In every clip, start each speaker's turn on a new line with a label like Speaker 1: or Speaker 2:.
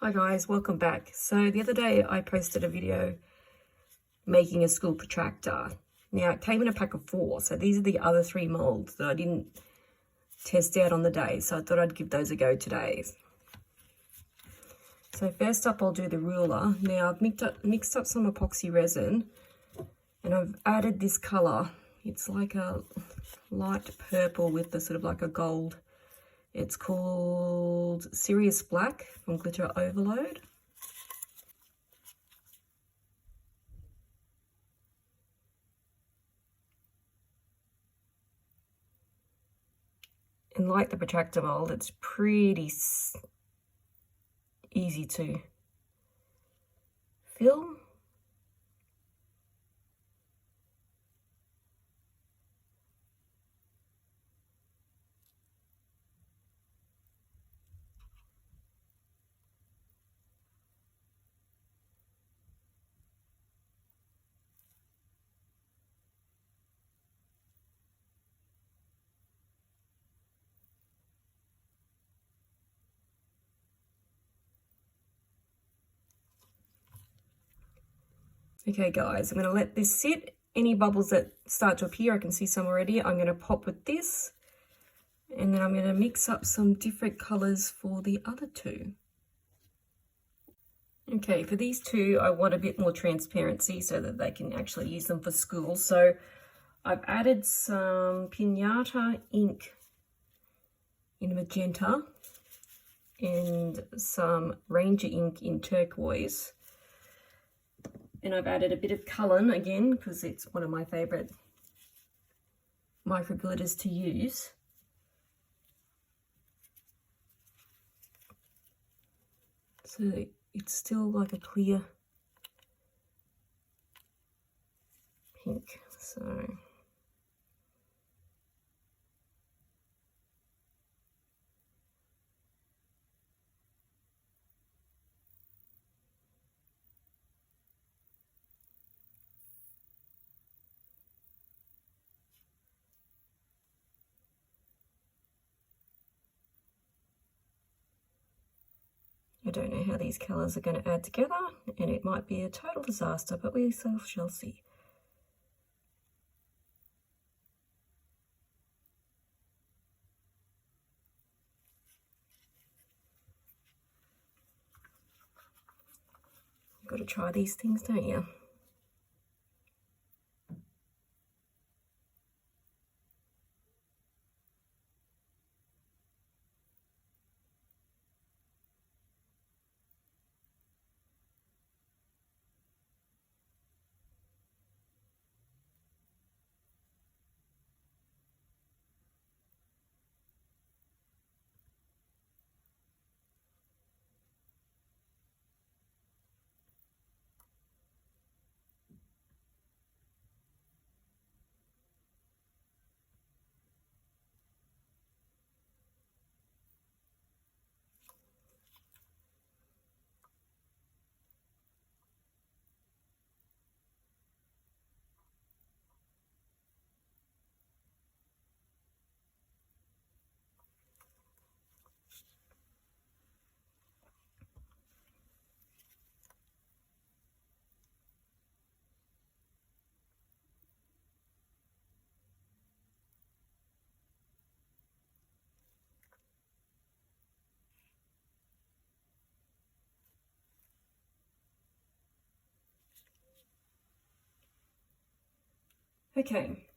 Speaker 1: Hi guys, welcome back. So the other day I posted a video making a school protractor. Now it came in a pack of 4, so these are the other 3 molds that I didn't test out on the day, so I thought I'd give those a go today. So first up I'll do the ruler. Now I've mixed up some epoxy resin and I've added this colour. It's like a light purple with the sort of like a gold. It's called Serious Black from Glitter Overload. And like the protractor mold, it's pretty easy to fill. Okay guys, I'm going to let this sit. Any bubbles that start to appear, I can see some already, I'm going to pop with this. And then I'm going to mix up some different colours for the other 2. Okay, for these 2, I want a bit more transparency so that they can actually use them for school. So I've added some Pinata ink in magenta and some Ranger ink in turquoise. And I've added a bit of Cullen again because it's one of my favourite micro glitters to use. So it's still like a clear pink. So I don't know how these colours are going to add together, and it might be a total disaster, but we shall see. You've got to try these things, don't you? Okay.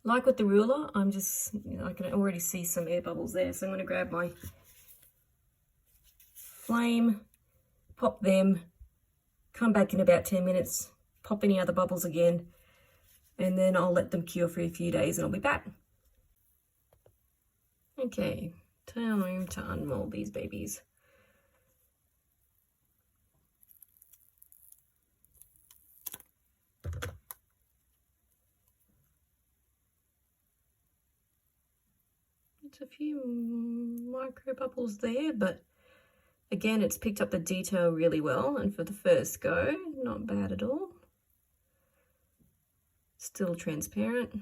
Speaker 1: Like with the ruler, I can already see some air bubbles there. So I'm going to grab my flame, pop them, come back in about 10 minutes, pop any other bubbles again, and then I'll let them cure for a few days and I'll be back. Okay, time to unmold these babies. It's a few micro bubbles there, but again, it's picked up the detail really well, and for the first go, not bad at all. Still transparent.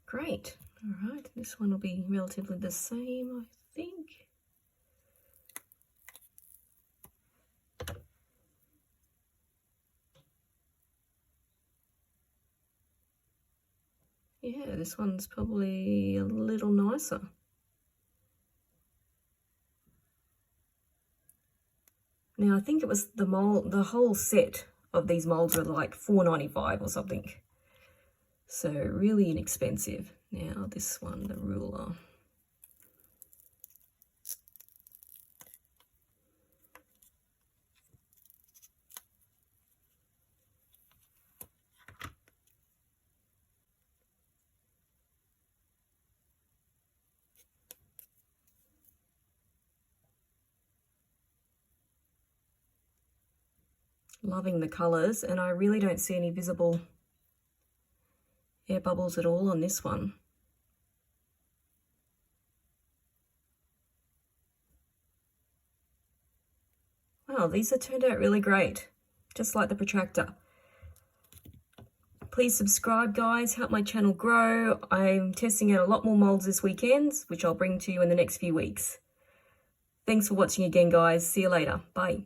Speaker 1: Great. All right, this one will be relatively the same, I think. Yeah, this one's probably a little nicer. Now, I think it was the whole set of these molds were like $4.95 or something. So really inexpensive. Now this one, the ruler. Loving the colours, and I really don't see any visible air bubbles at all on this one. Wow, these have turned out really great, just like the protractor. Please subscribe, guys, help my channel grow. I'm testing out a lot more molds this weekend, which I'll bring to you in the next few weeks. Thanks for watching again, guys. See you later. Bye.